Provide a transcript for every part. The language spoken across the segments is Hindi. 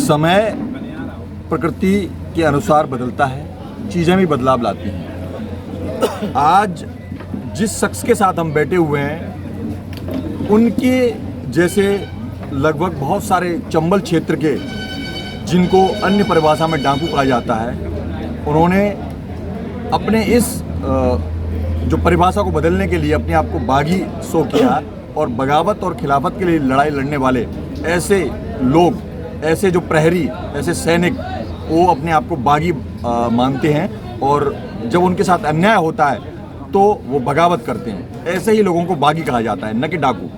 समय प्रकृति के अनुसार बदलता है, चीज़ें भी बदलाव लाती हैं। आज जिस शख्स के साथ हम बैठे हुए हैं, उनके जैसे लगभग बहुत सारे चंबल क्षेत्र के, जिनको अन्य परिभाषा में डाकू कहा जाता है, उन्होंने अपने इस जो परिभाषा को बदलने के लिए अपने आप को बागी शो किया और बगावत और खिलाफत के लिए लड़ाई लड़ने वाले ऐसे लोग, ऐसे जो प्रहरी, ऐसे सैनिक, वो अपने आप को बागी मानते हैं और जब उनके साथ अन्याय होता है तो वो बगावत करते हैं। ऐसे ही लोगों को बागी कहा जाता है, न कि डाकू।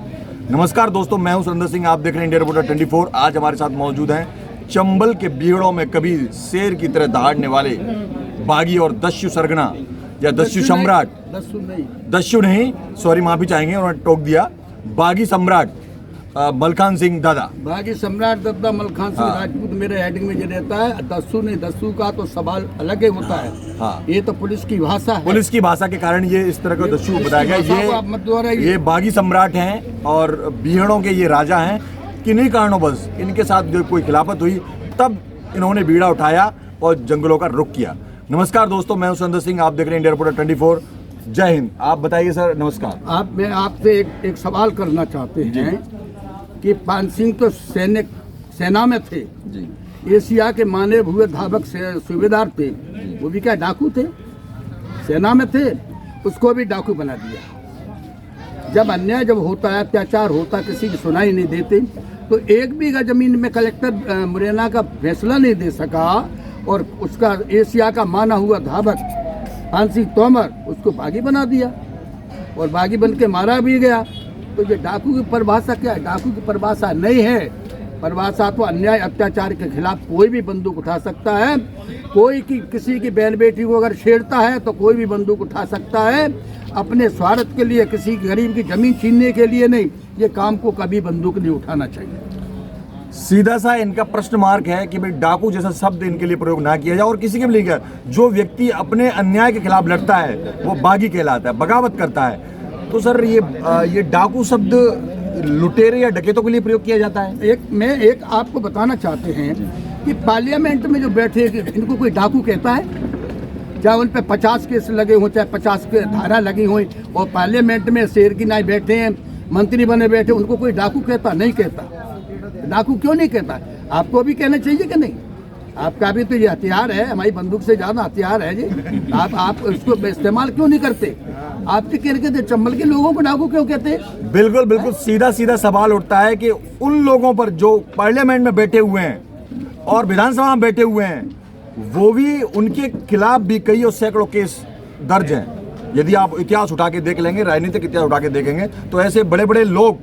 नमस्कार दोस्तों, मैं हूं सुरेंद्र सिंह, आप देख रहे हैं इंडिया रिपोर्टर 24। आज हमारे साथ मौजूद हैं चंबल के बीहड़ों में कभी शेर की तरह दहाड़ने वाले बागी और दस्यु सरगना या दस्यु सम्राट, दस्यु नहीं, सॉरी माफी चाहेंगे, उन्होंने टोक दिया, बागी सम्राट मलखान सिंह दादा। बागी सम्राट दादा मलखान सिंह राजपूत मेरे हेडिंग में जो रहता है। दस्यु नहीं, दस्यु का तो सवाल अलग ही होता है। हाँ, ये तो पुलिस की भाषा है। पुलिस की भाषा के कारण ये इस तरह का दस्यु बताया गया। ये बागी सम्राट हैं और बीहड़ों के ये राजा हैं। किन्हीं कारणोंवश इनके साथ जो कोई खिलाफत हुई, तब इन्होंने बीड़ा उठाया और जंगलों का रुख किया। नमस्कार दोस्तों, मैं हूं सुरेंद्र सिंह, आप देख रहे हैं इंडिया रिपोर्टर 24। जय हिंद। आप बताइए सर। नमस्कार। मैं आपसे एक सवाल करना चाहते हैं कि पान सिंह तो सेना में थे जी। एशिया के माने हुए धावक सूबेदार थे, वो भी क्या डाकू थे? सेना में थे, उसको भी डाकू बना दिया। जब अन्याय जब होता है, अत्याचार होता, किसी की सुनाई नहीं देते, तो एक बीघा जमीन में कलेक्टर मुरैना का फैसला नहीं दे सका और उसका एशिया का माना हुआ धावक पान सिंह तोमर उसको बागी बना दिया और बागी बन के मारा भी गया। तो ये डाकू की परिभाषा क्या है? डाकू की परिभाषा नहीं है। परिभाषा तो अन्याय अत्याचार के खिलाफ कोई भी बंदूक उठा सकता है। कोई किसी की बहन बेटी को अगर छेड़ता है तो कोई भी बंदूक उठा सकता है। अपने स्वार्थ के लिए, किसी गरीब की जमीन छीनने के लिए नहीं, ये काम को कभी बंदूक नहीं उठाना चाहिए। सीधा सा इनका प्रश्न मार्क है कि भाई डाकू जैसा शब्द इनके लिए प्रयोग ना किया जाए और किसी के भी लिए। जो व्यक्ति अपने अन्याय के खिलाफ लड़ता है वो बागी कहलाता है, बगावत करता है। तो सर ये डाकू शब्द लुटेरे या डकैतों के लिए प्रयोग किया जाता है? मैं आपको बताना चाहते हैं कि पार्लियामेंट में जो बैठे, इनको कोई डाकू कहता है? चाहे उन पे 50 केस लगे हों, चाहे 50 के धारा लगी हुई, और पार्लियामेंट में शेर की नाई बैठे हैं, मंत्री बने बैठे, उनको कोई डाकू कहता? नहीं कहता। डाकू क्यों नहीं कहता? आपको भी कहना चाहिए कि नहीं? आपका भी तो ये हथियार है, हमारी बंदूक से ज्यादा हथियार है जी। आप उसको इस्तेमाल क्यों नहीं करते? आपके कहते चंबल के लोगों को डाकू क्यों कहते? बिल्कुल बिल्कुल सीधा सीधा सवाल उठता है कि उन लोगों पर जो पार्लियामेंट में बैठे हुए हैं और विधानसभा में बैठे हुए हैं, वो भी, उनके खिलाफ भी कई और सैकड़ों केस दर्ज हैं। यदि आप इतिहास उठा के देख लेंगे, राजनीतिक इतिहास उठा के देखेंगे, तो ऐसे बड़े बड़े लोग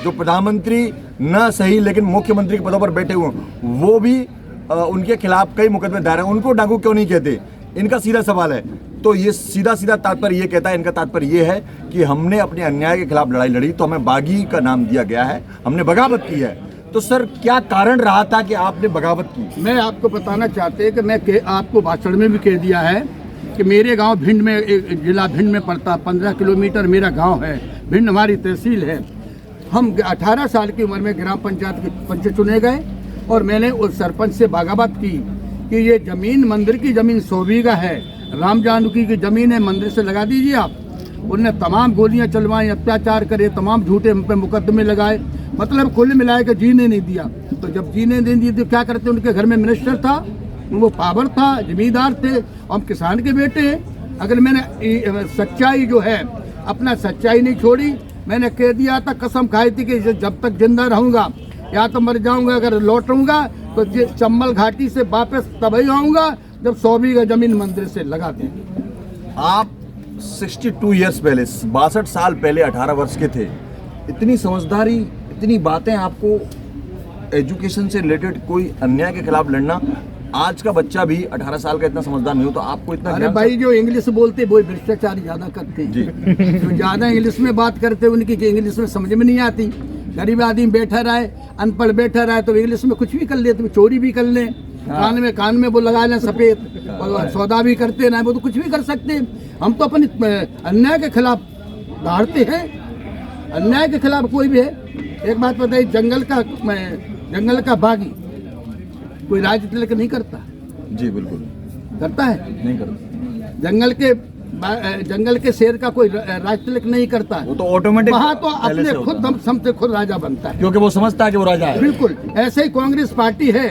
जो प्रधानमंत्री न सही लेकिन मुख्यमंत्री के पदों पर बैठे हुए हैं, वो भी उनके खिलाफ कई मुकदमे दायर हैं। उनको डाकू क्यों नहीं कहते? इनका सीधा सवाल है। तो ये सीधा सीधा तात्पर्य ये कहता है, इनका तात्पर्य ये है कि हमने अपने अन्याय के खिलाफ लड़ाई लड़ी तो हमें बागी का नाम दिया गया है, हमने बगावत की है। तो सर क्या कारण रहा था कि आपने बगावत की? मैं आपको बताना चाहते हैं कि मैं आपको भाषण में भी कह दिया है कि मेरे गांव भिंड में, जिला भिंड में पड़ता, 15 किलोमीटर मेरा गांव है। भिंड हमारी तहसील है। हम 18 साल की उम्र में ग्राम पंचायत के पंच चुने गए और मैंने उस सरपंच से बगावत की कि ये जमीन, मंदिर की जमीन 100 बीघा है, राम जानकी की जमीन है, मंदिर से लगा दीजिए आप। उनने तमाम गोलियां चलवाई, अत्याचार करे, तमाम झूठे पे मुकदमे लगाए, मतलब कुल मिलाए के जीने नहीं दिया। तो जब जीने नहीं दिए तो क्या करते? उनके घर में मिनिस्टर था, वो पावर था, जमींदार थे, हम किसान के बेटे हैं। अगर मैंने सच्चाई जो है, अपना सच्चाई नहीं छोड़ी, मैंने कह दिया था, कसम खाई थी कि जब तक जिंदा रहूंगा या तो मर जाऊंगा, अगर लौटूंगा तो चंबल घाटी से वापस तभी आऊंगा जब 100 बीघा जमीन मंदिर से लगा देंगे। आप 62 ईयर्स पहले, 62 साल पहले 18 वर्ष के थे। इतनी समझदारी, इतनी बातें आपको, एजुकेशन से रिलेटेड कोई अन्याय के खिलाफ लड़ना, आज का बच्चा भी 18 साल का इतना समझदार नहीं हो तो आपको इतना? अरे भाई, जो इंग्लिश बोलते वो भ्रष्टाचार ज्यादा करते हैं। जो ज्यादा इंग्लिश में बात करते उनकी इंग्लिश में समझ में नहीं आती। गरीब आदमी बैठा रहे, अनपढ़ बैठा रहे तो इंग्लिश में कुछ भी कर लेते, चोरी भी कर लें, कान में वो लगा लें सफेद, और सौदा भी करते ना, वो तो कुछ भी कर सकते हैं। हम तो अपने अन्याय के खिलाफ दहाड़ते हैं। अन्याय के खिलाफ कोई भी है। एक बात बताइए, जंगल का बागी कोई राज तिलक नहीं करता? जी बिल्कुल करता है? नहीं करता। जंगल के शेर का कोई राज तिलक नहीं करता है। वो तो ऑटोमेटिक वहाँ तो अपने खुद हम सबसे खुद राजा बनता है, क्योंकि वो समझता है कि वो राजा है। बिल्कुल ऐसे ही कांग्रेस पार्टी है,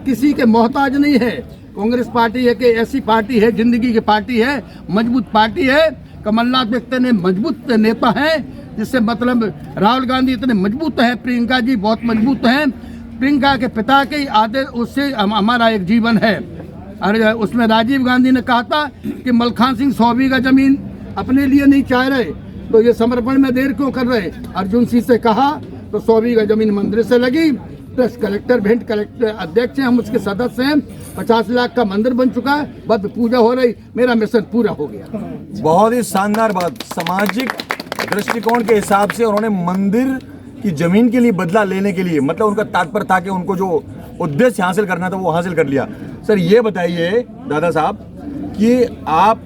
किसी के मोहताज नहीं है। कांग्रेस पार्टी है कि ऐसी पार्टी है, जिंदगी की पार्टी है, मजबूत पार्टी है। कमलनाथ इतने मजबूत नेता हैं, जिससे मतलब राहुल गांधी इतने मजबूत हैं, प्रियंका जी बहुत मजबूत हैं। प्रियंका के पिता के आदेश उससे हमारा एक जीवन है। और उसमें राजीव गांधी ने कहा था कि मलखान सिंह 100 बीघा जमीन अपने लिए नहीं चाह रहे, तो ये समर्पण में देर क्यों कर रहे? अर्जुन सिंह से कहा तो 100 बीघा जमीन मंदिर से लगी, प्लस कलेक्टर भिंड कलेक्टर अध्यक्ष हैं, हम उसके सदस्य हैं। 50 लाख का मंदिर बन चुका है, बस पूजा हो रही, मेरा मिशन पूरा हो गया। बहुत ही शानदार बात। सामाजिक दृष्टिकोण के हिसाब से उन्होंने मंदिर की जमीन के लिए बदला लेने के लिए, मतलब उनका तात्पर्य था कि उनको जो उद्देश्य हासिल करना था वो हासिल कर लिया। सर ये बताइए दादा साहब कि आप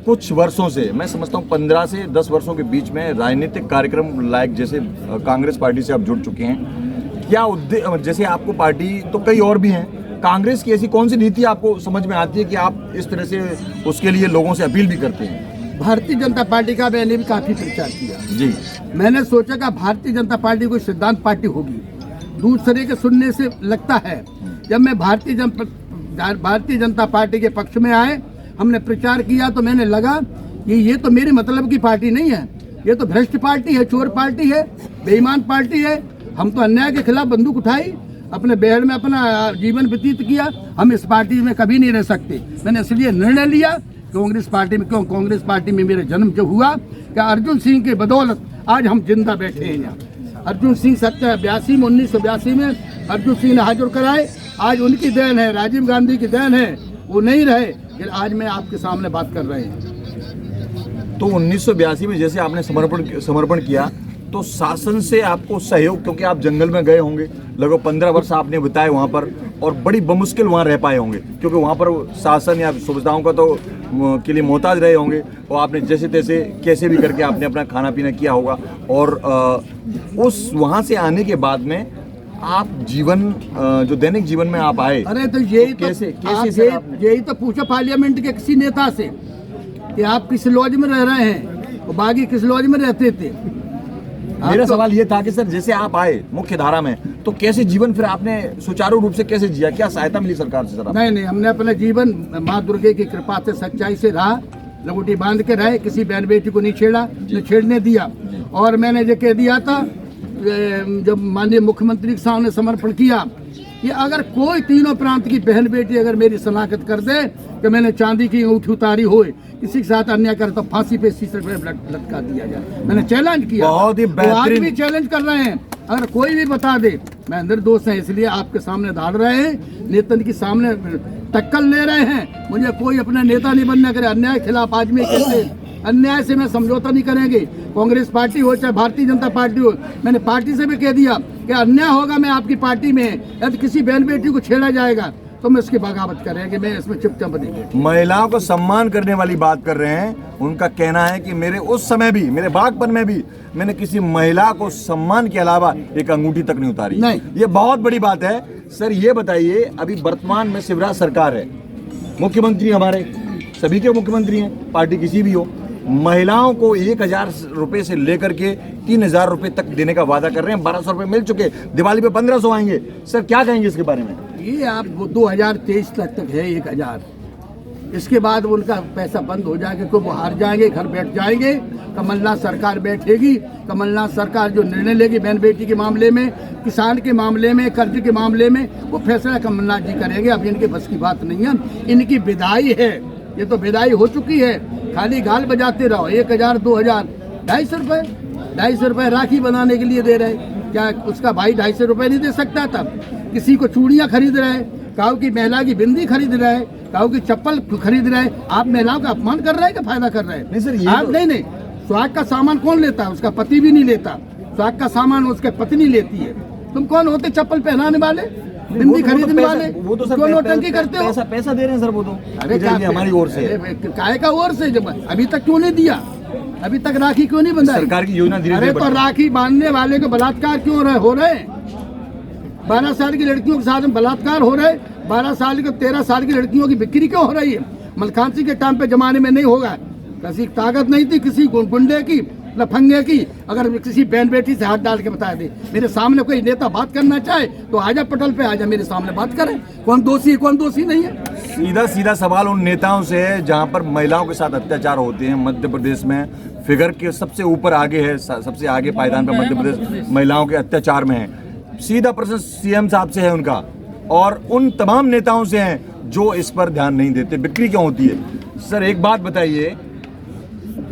कुछ वर्षों से, मैं समझता हूँ 15 से 10 वर्षों के बीच में राजनीतिक कार्यक्रम लायक जैसे कांग्रेस पार्टी से आप जुड़ चुके हैं, क्या उद्देश्य, जैसे आपको पार्टी तो कई और भी हैं, कांग्रेस की ऐसी कौन सी नीति आपको समझ में आती है कि आप इस तरह से उसके लिए लोगों से अपील भी करते हैं? भारतीय जनता पार्टी का मैंने भी काफी प्रचार किया जी। मैंने सोचा कि भारतीय जनता पार्टी कोई सिद्धांत पार्टी होगी। दूसरे के सुनने से लगता है, जब मैं भारतीय जनता पार्टी के पक्ष में आए, हमने प्रचार किया, तो मैंने लगा कि ये तो मेरे मतलब की पार्टी नहीं है, ये तो भ्रष्ट पार्टी है, चोर पार्टी है, बेईमान पार्टी है। हम तो अन्याय के खिलाफ बंदूक उठाई, अपने बेहड़ में अपना जीवन व्यतीत किया, हम इस पार्टी में कभी नहीं रह सकते। मैंने इसलिए निर्णय लिया कांग्रेस पार्टी में। क्यों? कांग्रेस पार्टी में मेरा जन्म जो हुआ, क्या अर्जुन सिंह के बदौलत आज हम जिंदा बैठे हैं यहाँ। अर्जुन सिंह 1982 में अर्जुन सिंह ने हाजिर कराए, आज उनकी देन है, राजीव गांधी की देन है, वो नहीं रहे, लेकिन आज मैं आपके सामने बात कर रहे हैं। तो 1982 में जैसे आपने समर्पण किया, तो शासन से आपको सहयोग, क्योंकि आप जंगल में गए होंगे, लगभग 15 वर्ष आपने बिताए वहाँ पर, और बड़ी बमुश्किल वहाँ रह पाए होंगे, क्योंकि वहाँ पर शासन या सुविधाओं का तो के लिए मोहताज रहे होंगे, और आपने जैसे तैसे कैसे भी करके आपने अपना खाना पीना किया होगा। और उस वहाँ से आने के बाद में आप जीवन, जो दैनिक जीवन में आप आए, अरे तो यही तो कैसे यही तो पूछो पार्लियामेंट के किसी नेता से कि आप किस लॉज में रह रहे हैं और बाकी किस लॉज में रहते थे। मेरा सवाल ये था कि सर जैसे आप आए मुख्य धारा में, तो कैसे जीवन फिर आपने सुचारू रूप से कैसे जिया, क्या सहायता मिली सरकार से? सर नहीं, हमने अपना जीवन माँ दुर्गे की कृपा से, सच्चाई से रहा, लंगोटी बांध के रहे, किसी बहन बेटी को नहीं छेड़ा, न छेड़ने दिया। और मैंने ये कह दिया था जब माननीय मुख्यमंत्री के सामने समर्पण किया कि अगर कोई तीनों प्रांत की बहन बेटी अगर मेरी शनाख्त कर दे कि मैंने चांदी की अंगूठी उतारी हो, किसी के साथ अन्याय करे, तो फांसी पे शीशे पे लटका दिया जाए। मैंने चैलेंज किया, बहुत ही बेहतरीन। आज भी चैलेंज कर रहे हैं, अगर कोई भी बता दे, मैं निर्दोष है, इसलिए आपके सामने धाड़ रहे हैं, नेता के सामने टक्कर ले रहे हैं। मुझे कोई अपना नेता नहीं बनना करे, अन्याय के खिलाफ आज में कहते, अन्याय से मैं समझौता नहीं करेंगे। कांग्रेस पार्टी हो चाहे भारतीय जनता पार्टी हो, मैंने पार्टी से भी कह दिया कि अन्याय होगा, मैं आपकी पार्टी में यदि किसी बहन बेटी को छेड़ा जाएगा तो मैं उसकी बगावत करेंगे, मैं इसमें चुपचाप नहीं। महिलाओं को सम्मान करने वाली बात कर रहे हैं। उनका कहना है कि मेरे उस समय भी, मेरे बागपन में भी, मैंने किसी महिला को सम्मान के अलावा एक अंगूठी तक नहीं उतारी। नहीं, ये बहुत बड़ी बात है। सर ये बताइए, अभी वर्तमान में शिवराज सरकार है, मुख्यमंत्री हमारे सभी के मुख्यमंत्री हैं, पार्टी किसी भी हो, महिलाओं को 1000 रुपए से लेकर के 3000 रुपए तक देने का वादा कर रहे हैं। 1200 रुपए मिल चुके, दिवाली पे 1500 आएंगे। सर क्या कहेंगे इसके बारे में? ये आप 2023 तक है 1000, इसके बाद उनका पैसा बंद हो जाएगा, तो वो हार जाएंगे, घर बैठ जाएंगे। कमलनाथ सरकार बैठेगी, कमलनाथ सरकार जो निर्णय लेगी बहन बेटी के मामले में, किसान के मामले में, कर्ज के मामले में, वो फैसला कमलनाथ जी करेंगे। अब इनके बस की बात नहीं है, इनकी विदाई है, ये तो विदाई हो चुकी है, खाली गाल बजाते रहो। 1000, 2000, 250 रुपए राखी बनाने के लिए दे रहे, क्या उसका भाई 250 रुपए नहीं दे सकता? तब किसी को चूड़ियाँ खरीद रहे, काऊ की महिला की बिंदी खरीद रहे, काऊ की चप्पल खरीद रहे। आप महिलाओं का अपमान कर रहे हैं कि फायदा कर रहे हैं? नहीं सर, ये आप नहीं, स्वाग का सामान कौन लेता है? उसका पति भी नहीं लेता। स्वाग का सामान उसके पत्नी लेती है। तुम कौन होते चप्पल पहनाने वाले, बिंदी खरीदने वाले? वो तो सर क्यों नौटंकी करते हो? पैसा दे रहे हैं सर, वो तो अरे हमारी ओर से, काय का ओर से? जब अभी तक क्यों नहीं दिया? अभी तक राखी क्यों नहीं बंधाई? सरकार की योजना धीरे अरे तो राखी बांधने वाले को बलात्कार क्यों हो रहे? 12 साल की लड़कियों के साथ में बलात्कार हो रहे, 12 साल के 13 साल की लड़कियों की बिक्री क्यों हो रही है? मलखान सिंह के टाइम पे जमाने में नहीं होगा, किसी ताकत नहीं थी, किसी गुंडे की लफंगे की। अगर किसी बहन बेटी से हाथ डाल के बता दे, मेरे सामने कोई नेता बात करना चाहे तो आजा पटल पे आजा, मेरे सामने बात करे, कौन दोषी है कौन दोषी नहीं है। सीधा सीधा सवाल उन नेताओं से है जहां पर महिलाओं के साथ अत्याचार होते हैं। मध्य प्रदेश में फिगर के सबसे ऊपर आगे है, सबसे आगे पायदान पर मध्य प्रदेश महिलाओं के अत्याचार में है। सीधा प्रश्न सीएम साहब से है उनका, और उन तमाम नेताओं से है जो इस पर ध्यान नहीं देते। बिक्री क्यों होती है? सर एक बात बताइए,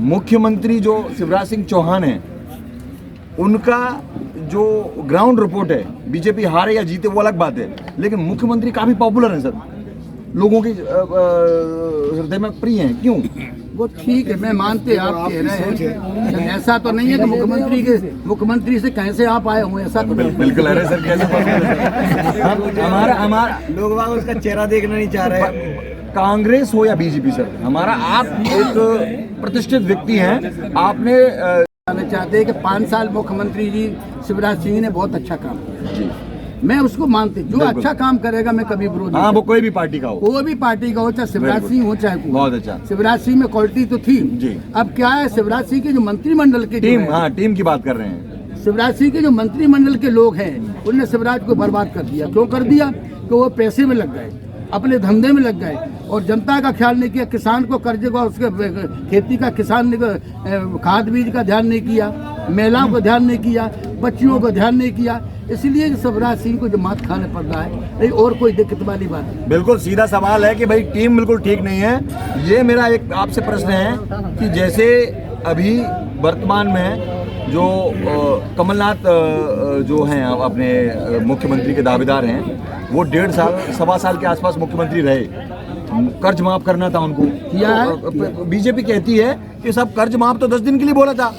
मुख्यमंत्री जो शिवराज सिंह चौहान हैं, उनका जो ग्राउंड रिपोर्ट है, बीजेपी हारे या जीते वो अलग बात है, लेकिन मुख्यमंत्री काफी पॉपुलर हैं सर, लोगों की हृदय में प्रिय हैं। क्यों? वो ठीक है, मैं मानते आप कह रहे हैं, ऐसा तो नहीं है कि मुख्यमंत्री से कैसे आप आए हुए, ऐसा तो बिल्कुल अरे सर कैसे हमारा लोग वहाँ उसका चेहरा देखना नहीं चाह रहे। कांग्रेस हो या बीजेपी सर, हमारा आप एक प्रतिष्ठित व्यक्ति हैं, आपने चाहते हैं कि 5 साल मुख्यमंत्री जी शिवराज सिंह ने बहुत अच्छा काम किया, मैं उसको मानती, जो अच्छा काम करेगा मैं कभी विरोध नहीं। हाँ, वो कोई भी पार्टी का हो, कोई भी पार्टी का हो, चाहे शिवराज सिंह हो चाहे कोई। बहुत अच्छा। शिवराज सिंह में क्वालिटी तो थी जी। अब क्या है, शिवराज सिंह के जो मंत्रिमंडल के टीम, हाँ टीम की बात कर रहे हैं, शिवराज सिंह के जो मंत्रिमंडल के लोग हैं, उनने शिवराज को बर्बाद कर दिया। क्यों कर दिया? कि वो पैसे में लग गए, अपने धंधे में लग गए, और जनता का ख्याल नहीं किया, किसान को कर्जे को, उसके खेती का, किसान खाद बीज का ध्यान नहीं किया, महिलाओं को ध्यान नहीं किया, बच्चियों को ध्यान नहीं किया, इसलिए शिवराज सिंह को जो मात खाने पड़ रहा है, नहीं और कोई दिक्कत वाली बात है। बिल्कुल सीधा सवाल है कि भाई टीम बिल्कुल ठीक नहीं है। ये मेरा एक आपसे प्रश्न है कि जैसे अभी वर्तमान में जो कमलनाथ जो हैं अपने मुख्यमंत्री के दावेदार हैं, वो 1.5 साल 1.25 साल के आसपास मुख्यमंत्री रहे, कर्ज माफ करना था उनको, बीजेपी कहती है कि सब कर्ज माफ तो 10 दिन के लिए बोला था,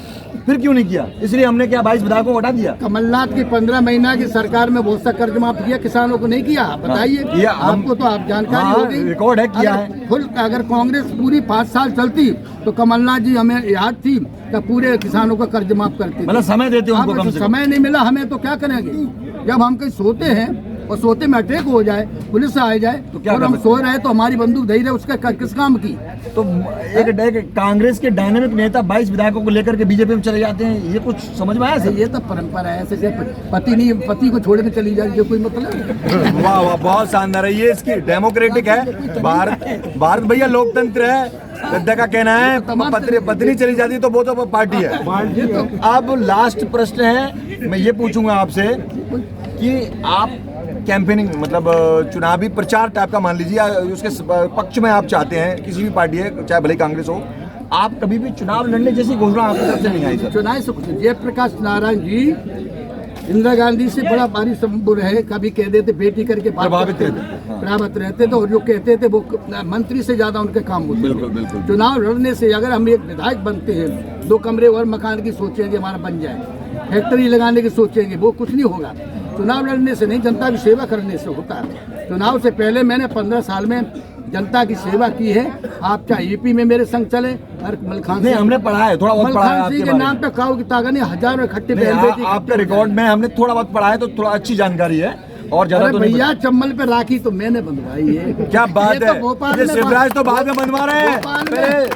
फिर क्यों नहीं किया? इसलिए हमने क्या 22 विधायकों को हटा दिया। कमलनाथ की 15 महीना की सरकार में बहुत सा कर्ज माफ किया, किसानों को नहीं किया, बताइए। आपको तो आप जानकारी होगी, रिकॉर्ड है, किया है फुल। अगर कांग्रेस पूरी 5 साल चलती तो कमलनाथ जी हमें याद थी कि पूरे किसानों का कर्ज माफ करते, मतलब समय देते उनको, कम से कम समय नहीं मिला हमें तो क्या करेंगे? जब हम कहीं सोते हैं और सोते में अटैक हो जाए, पुलिस आ जाए तो क्या, और हम सो रहे तो हमारी बंदूक दे रहे, उसका किस काम की? तो एक कांग्रेस के डायनामिक नेता 22 विधायकों को लेकर के बीजेपी में चले जाते हैं, ये कुछ समझ में आया सर? ये तो परंपरा है, ऐसे पति को छोड़ के चली जाए, ये कोई मतलब? वाह वाह, बहुत शानदार है, ये इसकी डेमोक्रेटिक है भारत भैया, लोकतंत्र है। गद्दा का कहना है पत्नी चली जाती तो वो तो पार्टी है। अब लास्ट प्रश्न है, मैं ये पूछूंगा आपसे कि आप कैंपेनिंग मतलब चुनावी प्रचार टाइप का मान लीजिए, उसके पक्ष में आप चाहते हैं, किसी भी पार्टी है चाहे भले कांग्रेस हो, आप कभी भी चुनाव लड़ने जैसी घोषणा आपकी तरफ से नहीं आई सर? चुनाव से कुछ, जयप्रकाश नारायण जी इंदिरा गांधी से बड़ा भारी संबंध है, कभी कह देते बेटी करके प्रभावित रहते थे, और जो कहते थे वो मंत्री से ज्यादा उनके काम होते। बिल्कुल बिल्कुल। चुनाव लड़ने से अगर हम एक विधायक बनते हैं, 2 कमरे और मकान की सोचेंगे हमारा बन जाए, फैक्ट्री लगाने की सोचेंगे, वो कुछ नहीं होगा। चुनाव लड़ने से नहीं, जनता की सेवा करने से होता है। चुनाव से पहले मैंने 15 साल में जनता की सेवा की है। आप चाहे यूपी में मेरे संग चले, मलखान नहीं हमने पढ़ा है, थोड़ा बहुत पढ़ा है आपके के नाम पे खाओ की ताकत नहीं, हजारों इकट्ठे आपके रिकॉर्ड में हमने थोड़ा बहुत पढ़ा है, तो थोड़ा अच्छी जानकारी है, और ज्यादा तो भैया चंबल पे राखी तो मैंने बंधवाई है। क्या बात है, शिवराज तो बाद में बनवा रहे हैं,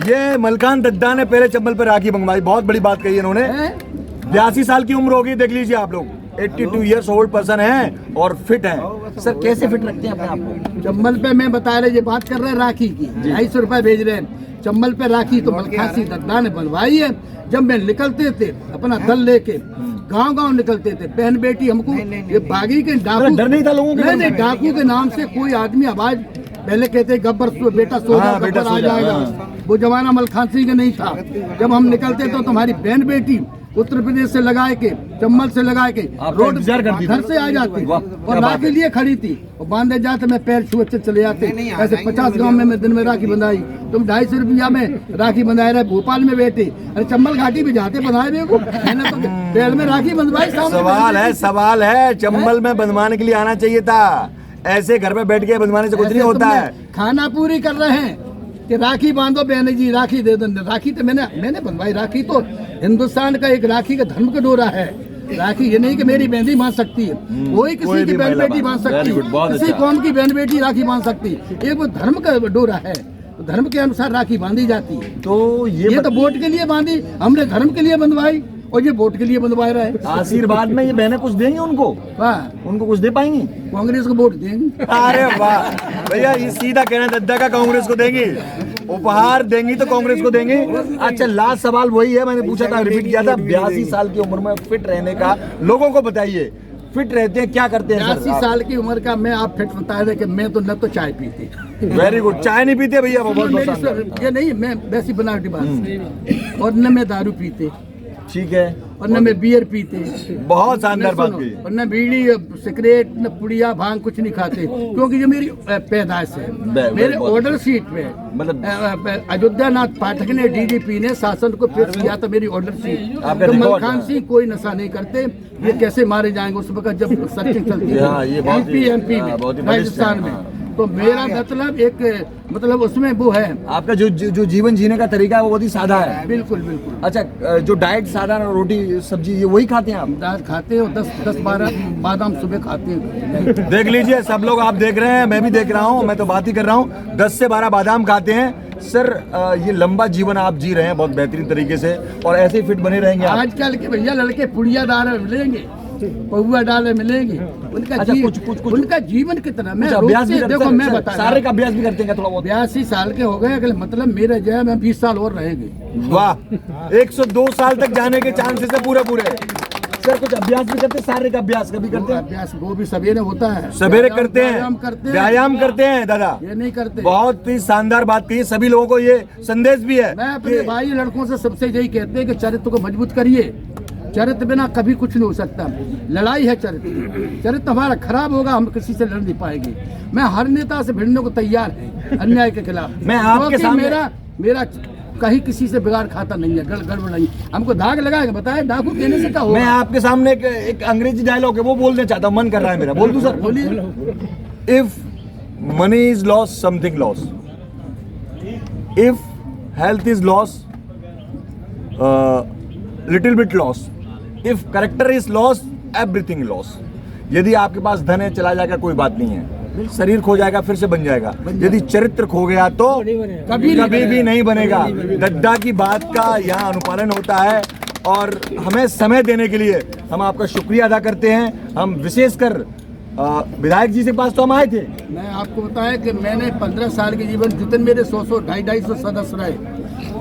ये मलखान दद्दा ने पहले चंबल पे राखी मंगवाई, बहुत बड़ी बात कही इन्होंने। 82 साल की उम्र होगी, देख लीजिए आप लोग, 82 ईयर्स ओल्ड पर्सन है और फिट है। सर कैसे फिट रखते हैं अपने आप को? चंबल पे मैं बता रहे, ये बात कर रहे हैं राखी की, 250 रुपए भेज रहे हैं चंबल पे राखी, तो मलखासी दद्दा ने बनवाई है। जब मैं निकलते थे अपना दल लेके, गांव-गांव निकलते थे, बहन बेटी हमको ये बागी के डाकू, डर नहीं था लोगों को? नहीं, डाकू के नाम से कोई आदमी आवाज पहले कहते गब्बर बेटा सो जा, गब्बर आ जाएगा, वो जमाना मलखान सिंह का नहीं था। जब हम निकलते तो तुम्हारी बहन बेटी उत्तर प्रदेश से लगाए के, चंबल से लगाए के रोड घर से आ जाती और राखी लिए खड़ी थी, और बांधे जाते मैं पैर छुए चले जाते। ऐसे 50 गांव में मैं दिन में राखी बंधाई। तुम 250 रुपया में राखी बंधाए रहे, भोपाल में बैठे, अरे चंबल घाटी भी जाते बंधाए मेरे को, मैंने तो पैर में राखी बंधवाई। सवाल है चंबल में बंधवाने के लिए आना चाहिए था, ऐसे घर में बैठ के बंधवाने से कुछ नहीं होता है। खाना पूरी कर रहे हैं कि राखी बांधो बहन जी, राखी दे दो। राखी तो मैंने बनवाई, राखी तो हिंदुस्तान का एक राखी का धर्म का डोरा है। राखी ये नहीं कि मेरी बहन ही बांध सकती है, वही कोई किसी भी की बहन महिला बेटी बांध बांध- सकती Very good, बहुत है, किसी अच्छा। कौम की बहन बेटी राखी बांध सकती है। एक वो धर्म का डोरा है, तो धर्म के अनुसार राखी बांधी जाती है। तो ये तो वोट के लिए बांधी, हमने धर्म के लिए बंधवाई और ये वोट के लिए बंधवा रहा है। आशीर्वाद में ये बहनें कुछ देंगी उनको, वाह, उनको कुछ दे पाएंगी? कांग्रेस को वोट देंगे। अरे वाह भैया, ये सीधा कहना दद्दा का कांग्रेस को देंगी, उपहार देंगी तो कांग्रेस को देंगी। अच्छा, लास्ट सवाल वही है, मैंने पूछा था, रिपीट किया था, 82 साल की उम्र में फिट रहने का लोगों को बताइए, फिट रहते हैं क्या करते हैं? 80 साल की उम्र का मैं, आप फिट बता रहे कि मैं तो न तो चाय पीती, वेरी गुड। चाय नहीं पीते भैया? वो बहुत मेरी शानदार। ये नहीं, मैं वैसी बनावटी बात, और न मैं दारू पीते ठीक है, और न मैं बियर पीते, बहुत शानदार बात सुनो, कही। और न बीड़ी सिगरेट न पुड़िया भांग कुछ नहीं खाते, क्योंकि ये मेरी पैदाइश है। मेरे बहुत- ऑर्डर शीट पे मतलब अयोध्या नाथ पाठक ने, डीजीपी ने शासन को पेश किया था मेरी ऑर्डर शीट। आपका तो रिकॉर्ड मलखान है। सिंह कोई नशा नहीं करते, ये कैसे मारे जाएंगे उस वक्त जब सर्चिंग चलती हाँ, ये है बहुत ही- एमपी हाँ, में, बहुत ही बलिष्ठ राजस्थान है, में। हाँ। तो मेरा मतलब एक मतलब उसमें वो है, आपका जो जीवन जीने का तरीका है वो बहुत ही सादा है। बिल्कुल बिल्कुल। अच्छा, जो डाइट सादा रोटी सब्जी ये वही खाते हैं आप? दाल खाते हो, 10-12 बादाम सुबह खाते हो। देख लीजिए सब लोग, आप देख रहे हैं, मैं भी देख रहा हूँ, मैं तो बात ही कर रहा हूँ, 10 से 12 बादाम खाते हैं। सर, ये लंबा जीवन आप जी रहे हैं बहुत बेहतरीन तरीके से, और ऐसे ही फिट बने रहेंगे आप। आजकल के भैया लड़के पुड़िया डाले मिलेंगे, पहुआ डाले मिलेंगे, उनका अच्छा, कुछ- उनका जीवन कितना, मैं अच्छा, रोज अभ्यास भी से- करते देखो हैं? मैं सर, बता सारे का अभ्यास भी करते हैं क्या थोड़ा बहुत? 82 साल के हो गए, अगले मतलब मेरा जो है मैं 20 साल और रहेंगे। वाह, 102 साल तक जाने के चांसेस है पूरे पूरे। सर, कुछ अभ्यास भी करते हैं? सारे का अभ्यास कभी करते हैं? अभ्यास वो भी सवेरे होता है, सवेरे करते व्यायाम हैं, करते हैं, व्यायाम करते हैं दादा। ये नहीं करते। बहुत ही शानदार बात कही, सभी लोगों को ये संदेश भी है मैं अपने कि- भाई लड़कों से सबसे यही कहते हैं कि चरित्र को मजबूत करिए, चरित्र बिना कभी कुछ नहीं हो सकता। लड़ाई है चरित्र, चरित्र हमारा खराब होगा, हम किसी से लड़ नहीं पाएंगे। मैं हर नेता से भिड़ने को तैयार है अन्याय के खिलाफ। मैं आपके क्योंकि सामने- मेरा कहीं किसी से बिगाड़ खाता नहीं है, गड़बड़ नहीं। हमको दाग लगाएगा, बताए डाकू देने से क्या होगा? मैं आपके सामने एक अंग्रेजी डायलॉग है वो बोलना चाहता हूँ, मन कर रहा है मेरा, बोल दूं सर? बोलिए। If money is loss, something loss. If health is loss, little bit loss. If character is loss, everything loss. यदि आपके पास धन है, चला जाएगा, कोई बात नहीं है, शरीर खो जाएगा, फिर से बन जाएगा। यदि चरित्र खो गया तो कभी भी नहीं बनेगा। दद्दा की बात का यहाँ अनुपालन होता है, और हमें समय देने के लिए हम आपका शुक्रिया अदा करते हैं। हम विशेषकर विधायक जी के पास तो हम आए थे। मैं आपको बताया कि मैंने 15 साल के जीवन, जितने मेरे 100 250 सदस्य रहे,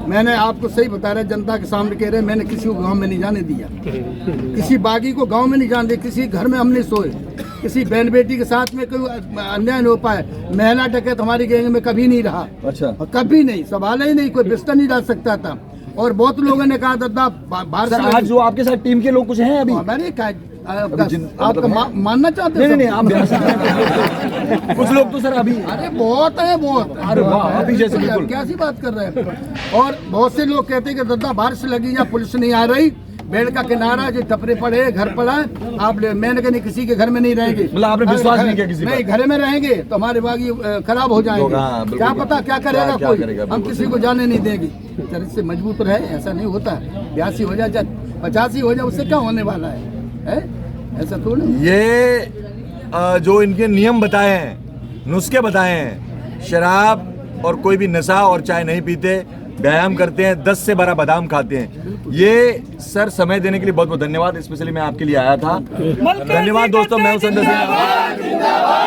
मैंने आपको सही बता रहा, जनता के सामने कह रहे, मैंने किसी को गांव में नहीं जाने दिया, किसी बागी को गांव में नहीं जाने दिया, किसी घर में हमने सोए, किसी बहन बेटी के साथ में कोई अन्याय नहीं हो पाए। महिला डकैत हमारी गैंग में कभी नहीं रहा, अच्छा, और कभी नहीं, सवाल ही नहीं, कोई बिस्तर नहीं डाल सकता था। और बहुत लोगों ने कहा दद्दा बाहर सर, आज जो आपके साथ टीम के लोग कुछ हैं अभी? हमारे जिन- आपका मानना चाहते हैं? नहीं, आप कुछ लोग तो सर अभी, अरे बहुत है, बहुत। अरे वाह, अभी जैसे बिल्कुल। क्या सी बात कर रहे हैं? और बहुत से लोग कहते हैं कि दादा बारिश लगी या पुलिस नहीं आ रही, बेड़ का किनारा जो टपरे पड़े हैं, घर पड़ा है, आप मैंने कहा नहीं, किसी के घर में नहीं रहेंगे। मतलब आपने विश्वास नहीं किया किसी पर? नहीं, घर में रहेंगे तो हमारे बागी खराब हो जाएंगे। हाँ, बिल्कुल। क्या पता क्या करेगा क्या कोई, करेगा, हम बिल्कुल। किसी को जाने नहीं देंगे। चरित्र से मजबूत रहे, ऐसा नहीं होता। 82 हो जाए, 85 हो जाए, उससे क्या होने वाला है? ऐसा थोड़ा। ये जो इनके नियम बताए हैं, नुस्खे बताए हैं, शराब और कोई भी नशा और चाय नहीं पीते, व्यायाम करते हैं, 10 से 12 बादाम खाते हैं। ये सर समय देने के लिए बहुत बहुत धन्यवाद। स्पेशली मैं आपके लिए आया था। धन्यवाद दोस्तों, मैं हूं संजय सिंह।